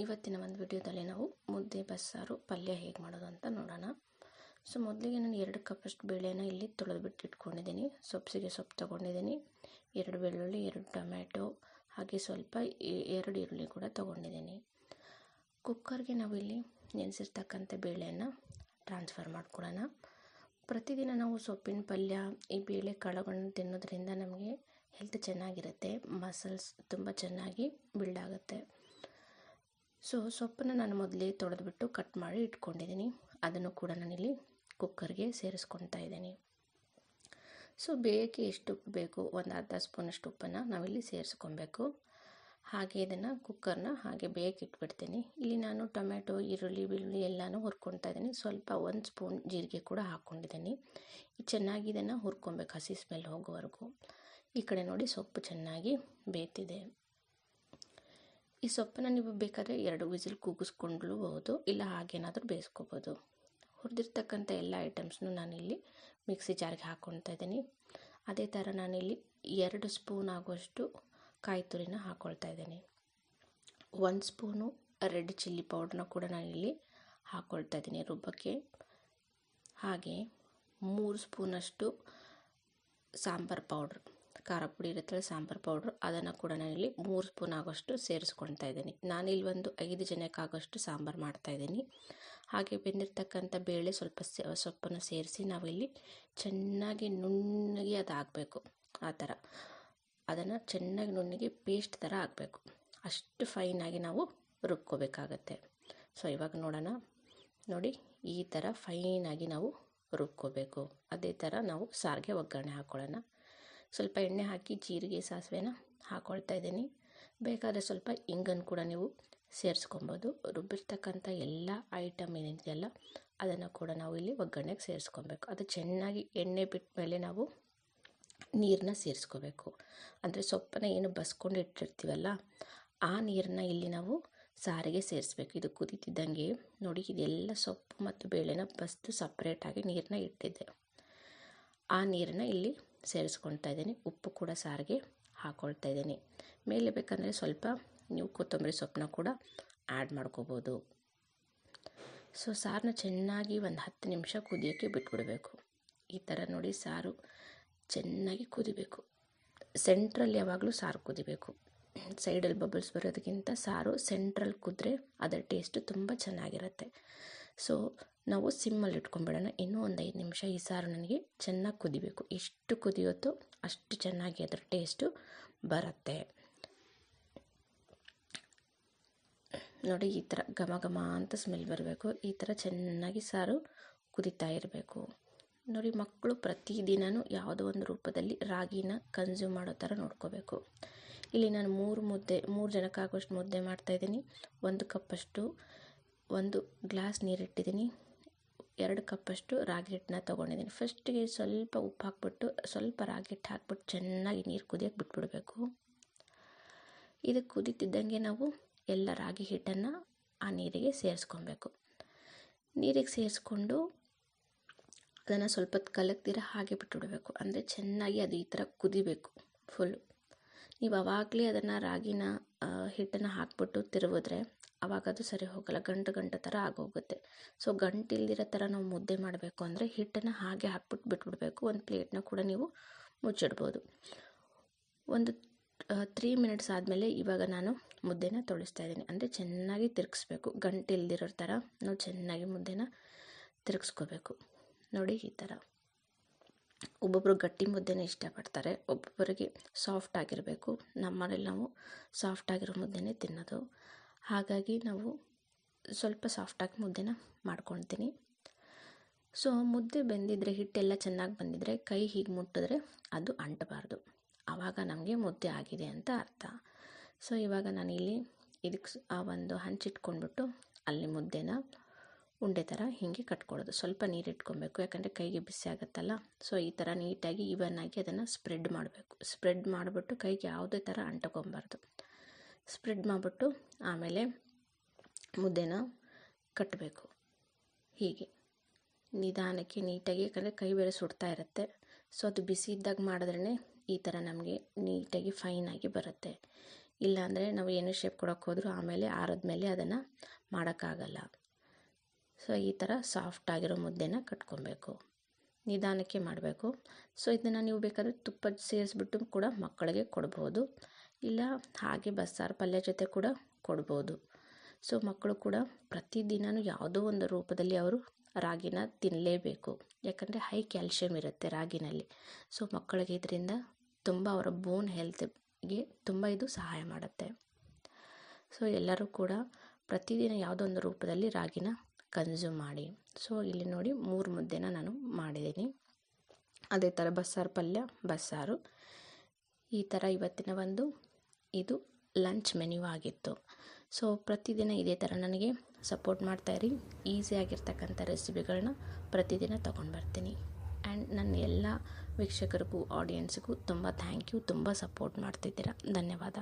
ಇವತ್ತಿನ ಒಂದು ವಿಡಿಯೋದಲ್ಲಿ ನಾವು ಮುದ್ದೆ ಬಸ್ಸಾರು ಪಲ್ಯ ಹೇಗೆ ಮಾಡೋದು ಅಂತ ನೋಡೋಣ. ಸೊ ಮೊದಲಿಗೆ ನಾನು 2 ಕಪ್ಪಷ್ಟು ಬೇಳೆನ ಇಲ್ಲಿ ತೊಳೆದ್ಬಿಟ್ಟು ಇಟ್ಕೊಂಡಿದ್ದೀನಿ. ಸೊಪ್ಪಿಗೆ ಸೊಪ್ಪು ತೊಗೊಂಡಿದ್ದೀನಿ, 2 ಬೆಳ್ಳುಳ್ಳಿ, 2 ಟೊಮ್ಯಾಟೊ, ಹಾಗೆ ಸ್ವಲ್ಪ 2 ಈರುಳ್ಳಿ ಕೂಡ ತೊಗೊಂಡಿದ್ದೀನಿ. ಕುಕ್ಕರ್ಗೆ ನಾವು ಇಲ್ಲಿ ನೆನೆಸಿರ್ತಕ್ಕಂಥ ಬೇಳೆಯನ್ನು ಟ್ರಾನ್ಸ್ಫರ್ ಮಾಡ್ಕೊಳ್ಳೋಣ. ಪ್ರತಿದಿನ ನಾವು ಸೊಪ್ಪಿನ ಪಲ್ಯ, ಈ ಬೇಳೆ ಕಾಳುಗಳನ್ನು ತಿನ್ನೋದ್ರಿಂದ ನಮಗೆ ಹೆಲ್ತ್ ಚೆನ್ನಾಗಿರುತ್ತೆ, ಮಸಲ್ಸ್ ತುಂಬ ಚೆನ್ನಾಗಿ ಬಿಲ್ಡ್ ಆಗುತ್ತೆ. ಸೊ ಸೊಪ್ಪನ್ನು ನಾನು ಮೊದಲೇ ತೊಳೆದ್ಬಿಟ್ಟು ಕಟ್ ಮಾಡಿ ಇಟ್ಕೊಂಡಿದ್ದೀನಿ. ಅದನ್ನು ಕೂಡ ನಾನಿಲ್ಲಿ ಕುಕ್ಕರ್ಗೆ ಸೇರಿಸ್ಕೊತಾ ಇದ್ದೀನಿ. ಸೊ ಬೇಯಕ್ಕೆ ಎಷ್ಟು ಉಪ್ಪು ಬೇಕು, ಒಂದು ಅರ್ಧ ಸ್ಪೂನಷ್ಟು ಉಪ್ಪನ್ನು ನಾವಿಲ್ಲಿ ಸೇರಿಸ್ಕೊಬೇಕು. ಹಾಗೆ ಇದನ್ನು ಕುಕ್ಕರ್ನ ಹಾಗೆ ಬೇಯಕ್ಕೆ ಇಟ್ಬಿಡ್ತೀನಿ. ಇಲ್ಲಿ ನಾನು ಟೊಮ್ಯಾಟೊ, ಈರುಳ್ಳಿ, ಬೆಳ್ಳುಳ್ಳಿ ಎಲ್ಲನೂ ಹುರ್ಕೊತಾ ಇದ್ದೀನಿ. ಸ್ವಲ್ಪ 1 ಸ್ಪೂನ್ ಜೀರಿಗೆ ಕೂಡ ಹಾಕ್ಕೊಂಡಿದ್ದೀನಿ. ಚೆನ್ನಾಗಿ ಇದನ್ನು ಹುರ್ಕೊಬೇಕು, ಹಸಿ ಸ್ಮೆಲ್ ಹೋಗೋವರೆಗೂ. ಈ ಕಡೆ ನೋಡಿ ಸೊಪ್ಪು ಚೆನ್ನಾಗಿ ಬೇಯ್ತಿದೆ. ಈ ಸೊಪ್ಪನ್ನು ನೀವು ಬೇಕಾದರೆ 2 ವಿಸಿಲ್ ಕೂಗಿಸ್ಕೊಳ್ಳಬಹುದು, ಇಲ್ಲ ಹಾಗೇನಾದರೂ ಬೇಯಿಸ್ಕೋಬೋದು. ಹುರಿದಿರ್ತಕ್ಕಂಥ ಎಲ್ಲ ಐಟಮ್ಸ್ನು ನಾನಿಲ್ಲಿ ಮಿಕ್ಸಿ ಜಾರ್ಗೆ ಹಾಕ್ಕೊತಾ ಇದ್ದೀನಿ. ಅದೇ ಥರ ನಾನಿಲ್ಲಿ 2 ಸ್ಪೂನ್ ಆಗುವಷ್ಟು ಕಾಯಿ ತುರಿನ ಹಾಕ್ಕೊಳ್ತಾ ಇದ್ದೀನಿ. 1 ಸ್ಪೂನು ರೆಡ್ ಚಿಲ್ಲಿ ಪೌಡ್ರನ್ನ ಕೂಡ ನಾನಿಲ್ಲಿ ಹಾಕ್ಕೊಳ್ತಾ ಇದ್ದೀನಿ ರುಬ್ಬಕ್ಕೆ. ಹಾಗೆ 3 ಸ್ಪೂನಷ್ಟು ಸಾಂಬಾರು ಪೌಡ್ರ್, ಖಾರ ಪುಡಿ ಇರುತ್ತಲ್ಲ ಸಾಂಬಾರು ಪೌಡ್ರು, ಅದನ್ನು ಕೂಡ ನಾನಿಲ್ಲಿ 3 ಸ್ಪೂನ್ ಆಗೋಷ್ಟು ಸೇರಿಸ್ಕೊಳ್ತಾ ಇದ್ದೀನಿ. ನಾನಿಲ್ಲಿ ಒಂದು 5 ಜನಕ್ಕಾಗೋಷ್ಟು ಸಾಂಬಾರು ಮಾಡ್ತಾಯಿದ್ದೀನಿ. ಹಾಗೆ ಬೆಂದಿರ್ತಕ್ಕಂಥ ಬೇಳೆ ಸೊಪ್ಪನ್ನು ಸೇರಿಸಿ ನಾವಿಲ್ಲಿ ಚೆನ್ನಾಗಿ ನುಣ್ಣಗೆ ಅದಾಗಬೇಕು. ಆ ಥರ ಅದನ್ನು ಚೆನ್ನಾಗಿ ನುಣ್ಣಗೆ ಪೇಸ್ಟ್ ಥರ ಆಗಬೇಕು. ಅಷ್ಟು ಫೈನಾಗಿ ನಾವು ರುಬ್ಕೋಬೇಕಾಗತ್ತೆ. ಸೊ ಇವಾಗ ನೋಡೋಣ, ನೋಡಿ ಈ ಥರ ಫೈನಾಗಿ ನಾವು ರುಬ್ಕೋಬೇಕು. ಅದೇ ಥರ ನಾವು ಸಾರಿಗೆ ಒಗ್ಗರಣೆ ಹಾಕ್ಕೊಳ್ಳೋಣ. ಸ್ವಲ್ಪ ಎಣ್ಣೆ ಹಾಕಿ ಜೀರಿಗೆ, ಸಾಸಿವೆನ ಹಾಕ್ಕೊಳ್ತಾ ಇದ್ದೀನಿ. ಬೇಕಾದರೆ ಸ್ವಲ್ಪ ಇಂಗನ್ನು ಕೂಡ ನೀವು ಸೇರಿಸ್ಕೊಬೋದು. ರುಬ್ಬಿರ್ತಕ್ಕಂಥ ಎಲ್ಲ ಐಟಮ್ ಏನಿದೆಯಲ್ಲ ಅದನ್ನು ಕೂಡ ನಾವು ಇಲ್ಲಿ ಒಗ್ಗರಣೆಗೆ ಸೇರಿಸ್ಕೊಬೇಕು. ಅದು ಚೆನ್ನಾಗಿ ಎಣ್ಣೆ ಬಿಟ್ಟ ಮೇಲೆ ನಾವು ನೀರನ್ನ ಸೇರಿಸ್ಕೋಬೇಕು. ಅಂದರೆ ಸೊಪ್ಪನ್ನು ಏನು ಬಸ್ಕೊಂಡು ಇಟ್ಟಿರ್ತೀವಲ್ಲ ಆ ನೀರನ್ನ ಇಲ್ಲಿ ನಾವು ಸಾರಿಗೆ ಸೇರಿಸ್ಬೇಕು. ಇದು ಕುದೀತಿದ್ದಂಗೆ ನೋಡಿ, ಇದೆಲ್ಲ ಸೊಪ್ಪು ಮತ್ತು ಬೇಳೆನ ಬಸ್ದು ಸಪ್ರೇಟಾಗಿ ನೀರನ್ನ ಇಟ್ಟಿದ್ದೆ. ಆ ನೀರನ್ನ ಇಲ್ಲಿ ಸೇರಿಸ್ಕೊಳ್ತಾ ಇದ್ದೀನಿ. ಉಪ್ಪು ಕೂಡ ಸಾರಿಗೆ ಹಾಕ್ಕೊಳ್ತಾ ಇದ್ದೀನಿ. ಮೇಲೆ ಬೇಕಂದರೆ ಸ್ವಲ್ಪ ನೀವು ಕೊತ್ತಂಬರಿ ಸೊಪ್ಪನ್ನ ಕೂಡ ಆ್ಯಡ್ ಮಾಡ್ಕೋಬೋದು. ಸೊ ಸಾರನ್ನ ಚೆನ್ನಾಗಿ ಒಂದು 10 ನಿಮಿಷ ಕುದಿಯೋಕ್ಕೆ ಬಿಟ್ಬಿಡಬೇಕು. ಈ ಥರ ನೋಡಿ ಸಾರು ಚೆನ್ನಾಗಿ ಕುದಿಬೇಕು. ಸೆಂಟ್ರಲ್ಲಿ ಯಾವಾಗಲೂ ಸಾರು ಕುದಿಬೇಕು. ಸೈಡಲ್ಲಿ ಬಬಲ್ಸ್ ಬರೋದಕ್ಕಿಂತ ಸಾರು ಸೆಂಟ್ರಲ್ಲಿ ಕುದ್ರೆ ಅದರ ಟೇಸ್ಟು ತುಂಬ ಚೆನ್ನಾಗಿರುತ್ತೆ. ಸೊ ನಾವು ಸಿಮ್ಮಲ್ಲಿ ಇಟ್ಕೊಂಡ್ಬಿಡೋಣ. ಇನ್ನೂ ಒಂದು 5 ನಿಮಿಷ ಈ ಸಾರು ನನಗೆ ಚೆನ್ನಾಗಿ ಕುದಿಬೇಕು. ಎಷ್ಟು ಕುದಿಯುತ್ತೋ ಅಷ್ಟು ಚೆನ್ನಾಗಿ ಅದರ ಟೇಸ್ಟು ಬರುತ್ತೆ. ನೋಡಿ ಈ ಥರ ಘಮ ಘಮ ಅಂತ ಸ್ಮೆಲ್ ಬರಬೇಕು. ಈ ಥರ ಚೆನ್ನಾಗಿ ಸಾರು ಕುದಿತಾ ಇರಬೇಕು. ನೋಡಿ, ಮಕ್ಕಳು ಪ್ರತಿದಿನವೂ ಯಾವುದೋ ಒಂದು ರೂಪದಲ್ಲಿ ರಾಗಿನ ಕನ್ಸ್ಯೂಮ್ ಮಾಡೋ ಥರ ನೋಡ್ಕೋಬೇಕು. ಇಲ್ಲಿ ನಾನು 3 ಜನಕ್ಕಾಗುವಷ್ಟು ಮುದ್ದೆ ಮಾಡ್ತಾಯಿದ್ದೀನಿ. 1 ಕಪ್ಪಷ್ಟು 1 ಗ್ಲಾಸ್ ನೀರಿಟ್ಟಿದ್ದೀನಿ. 2 ಕಪ್ಪಷ್ಟು ರಾಗಿ ಹಿಟ್ಟನ್ನ ತೊಗೊಂಡಿದ್ದೀನಿ. ಫಸ್ಟಿಗೆ ಸ್ವಲ್ಪ ಉಪ್ಪು ಹಾಕ್ಬಿಟ್ಟು ಸ್ವಲ್ಪ ರಾಗಿ ಹಿಟ್ಟು ಹಾಕ್ಬಿಟ್ಟು ಚೆನ್ನಾಗಿ ನೀರು ಕುದಿಯೋಕ್ಕೆ ಬಿಟ್ಬಿಡಬೇಕು. ಇದು ಕುದೀತಿದ್ದಂಗೆ ನಾವು ಎಲ್ಲ ರಾಗಿ ಹಿಟ್ಟನ್ನು ಆ ನೀರಿಗೆ ಸೇರಿಸ್ಕೊಬೇಕು. ನೀರಿಗೆ ಸೇರಿಸ್ಕೊಂಡು ಅದನ್ನು ಸ್ವಲ್ಪ ಹೊತ್ತು ಕಲಕ್ದಿರ ಹಾಗೆ ಬಿಟ್ಬಿಡಬೇಕು. ಅಂದರೆ ಚೆನ್ನಾಗಿ ಅದು ಈ ಥರ ಕುದಿಬೇಕು ಫುಲ್ಲು. ನೀವು ಆವಾಗಲೇ ಅದನ್ನು ರಾಗಿನ ಹಿಟ್ಟನ್ನು ಹಾಕ್ಬಿಟ್ಟು ತಿರುವಿದ್ರೆ ಆವಾಗ ಅದು ಸರಿ ಹೋಗಲ್ಲ, ಗಂಟು ಥರ ಆಗೋಗುತ್ತೆ. ಸೊ ಗಂಟಿಲ್ದಿರೋ ಥರ ನಾವು ಮುದ್ದೆ ಮಾಡಬೇಕು ಅಂದರೆ ಹಿಟ್ಟನ್ನು ಹಾಗೆ ಹಾಕ್ಬಿಟ್ಟು ಬಿಟ್ಬಿಡಬೇಕು. ಒಂದು ಪ್ಲೇಟ್ನ ಕೂಡ ನೀವು ಮುಚ್ಚಿಡ್ಬೋದು. ಒಂದು 3 ಮಿನಿಟ್ಸ್ ಆದಮೇಲೆ ಇವಾಗ ನಾನು ಮುದ್ದೆನ ತೊಳಿಸ್ತಾ ಇದ್ದೀನಿ. ಅಂದರೆ ಚೆನ್ನಾಗಿ ತಿರುಗಿಸ್ಬೇಕು, ಗಂಟಿಲ್ದಿರೋ ಥರ ನಾವು ಚೆನ್ನಾಗಿ ಮುದ್ದೆನ ತಿರುಗಿಸ್ಕೋಬೇಕು. ನೋಡಿ ಈ ಥರ. ಒಬ್ಬೊಬ್ಬರು ಗಟ್ಟಿ ಮುದ್ದೆನ ಇಷ್ಟಪಡ್ತಾರೆ, ಒಬ್ಬೊಬ್ಬರಿಗೆ ಸಾಫ್ಟ್ ಆಗಿರಬೇಕು. ನಮ್ಮನೇಲಿ ನಾವು ಸಾಫ್ಟ್ ಆಗಿರೋ ಮುದ್ದೆನೇ ತಿನ್ನೋದು. ಹಾಗಾಗಿ ನಾವು ಸ್ವಲ್ಪ ಸಾಫ್ಟಾಗಿ ಮುದ್ದೆನ ಮಾಡ್ಕೊಳ್ತೀನಿ. ಸೊ ಮುದ್ದೆ ಬೆಂದಿದ್ರೆ, ಹಿಟ್ಟೆಲ್ಲ ಚೆನ್ನಾಗಿ ಬಂದಿದ್ರೆ ಕೈ ಹೀಗೆ ಮುಟ್ಟಿದ್ರೆ ಅದು ಅಂಟಬಾರ್ದು. ಆವಾಗ ನಮಗೆ ಮುದ್ದೆ ಆಗಿದೆ ಅಂತ ಅರ್ಥ. ಸೊ ಇವಾಗ ನಾನಿಲ್ಲಿ ಇದಕ್ಕೆ ಒಂದು ಹಂಚಿಟ್ಕೊಂಡ್ಬಿಟ್ಟು ಅಲ್ಲಿ ಮುದ್ದೆನ ಉಂಡೆ ಥರ ಹೀಗೆ ಕಟ್ಕೊಳ್ಳೋದು. ಸ್ವಲ್ಪ ನೀರು ಇಟ್ಕೊಬೇಕು, ಯಾಕಂದರೆ ಕೈಗೆ ಬಿಸಿ ಆಗುತ್ತಲ್ಲ. ಸೊ ಈ ಥರ ನೀಟಾಗಿ ಈವನ್ನಾಗಿ ಅದನ್ನು ಸ್ಪ್ರೆಡ್ ಮಾಡಬೇಕು. ಸ್ಪ್ರೆಡ್ ಮಾಡಿಬಿಟ್ಟು ಕೈಗೆ ಯಾವುದೇ ಥರ ಅಂಟ್ಕೊಬಾರ್ದು. ಸ್ಪ್ರೆಡ್ ಮಾಡಿಬಿಟ್ಟು ಆಮೇಲೆ ಮುದ್ದೆನ ಕಟ್ಟಬೇಕು. ಹೀಗೆ ನಿಧಾನಕ್ಕೆ ನೀಟಾಗಿ, ಯಾಕಂದರೆ ಕೈ ಬೇರೆ ಸುಡ್ತಾ ಇರುತ್ತೆ. ಸೊ ಅದು ಬಿಸಿ ಇದ್ದಾಗ ಮಾಡಿದ್ರೇ ಈ ಥರ ನಮಗೆ ನೀಟಾಗಿ ಫೈನಾಗಿ ಬರುತ್ತೆ. ಇಲ್ಲಾಂದರೆ ನಾವು ಏನೇ ಶೇಪ್ ಕೊಡೋಕ್ಕೆ ಹೋದರೂ ಆಮೇಲೆ ಆರಿದ್ಮೇಲೆ ಅದನ್ನು ಮಾಡೋಕ್ಕಾಗಲ್ಲ. ಸೊ ಈ ಥರ ಸಾಫ್ಟ್ ಆಗಿರೋ ಮುದ್ದೆನ ಕಟ್ಕೊಬೇಕು, ನಿಧಾನಕ್ಕೆ ಮಾಡಬೇಕು. ಸೊ ಇದನ್ನು ನೀವು ಬೇಕಾದರೆ ತುಪ್ಪ ಸೇರಿಸ್ಬಿಟ್ಟು ಕೂಡ ಮಕ್ಕಳಿಗೆ ಕೊಡ್ಬೋದು, ಇಲ್ಲ ಹಾಗೆ ಬಸ್ಸಾರು ಪಲ್ಯ ಜೊತೆ ಕೂಡ ಕೊಡ್ಬೋದು. ಸೊ ಮಕ್ಕಳು ಕೂಡ ಪ್ರತಿದಿನವೂ ಯಾವುದೋ ಒಂದು ರೂಪದಲ್ಲಿ ಅವರು ರಾಗಿನ ತಿನ್ನಲೇಬೇಕು, ಯಾಕಂದರೆ ಹೈ ಕ್ಯಾಲ್ಶಿಯಂ ಇರುತ್ತೆ ರಾಗಿನಲ್ಲಿ. ಸೊ ಮಕ್ಕಳಿಗೆ ಇದರಿಂದ ತುಂಬ ಅವರ ಬೋನ್ ಹೆಲ್ತ್ಗೆ ತುಂಬ ಇದು ಸಹಾಯ ಮಾಡುತ್ತೆ. ಸೊ ಎಲ್ಲರೂ ಕೂಡ ಪ್ರತಿದಿನ ಯಾವುದೋ ಒಂದು ರೂಪದಲ್ಲಿ ರಾಗಿನ ಕನ್ಸ್ಯೂಮ್ ಮಾಡಿ. ಸೊ ಇಲ್ಲಿ ನೋಡಿ 3 ಮುದ್ದೆನ ನಾನು ಮಾಡಿದ್ದೀನಿ. ಅದೇ ಥರ ಬಸ್ಸಾರು ಪಲ್ಯ, ಬಸ್ಸಾರು, ಈ ಥರ ಇವತ್ತಿನ ಒಂದು ಇದು ಲಂಚ್ ಮೆನ್ಯೂ ಆಗಿತ್ತು. ಸೊ ಪ್ರತಿದಿನ ಇದೇ ಥರ ನನಗೆ ಸಪೋರ್ಟ್ ಮಾಡ್ತಾಯಿರಿ. ಈಸಿಯಾಗಿರ್ತಕ್ಕಂಥ ರೆಸಿಪಿಗಳನ್ನ ಪ್ರತಿದಿನ ತೊಗೊಂಡು ಬರ್ತೀನಿ. ಆ್ಯಂಡ್ ನನ್ನ ಎಲ್ಲ ವೀಕ್ಷಕರಿಗೂ ಆಡಿಯನ್ಸ್ಗೂ ತುಂಬ ಥ್ಯಾಂಕ್ ಯು, ತುಂಬ ಸಪೋರ್ಟ್ ಮಾಡ್ತಿದ್ದೀರಾ. ಧನ್ಯವಾದ.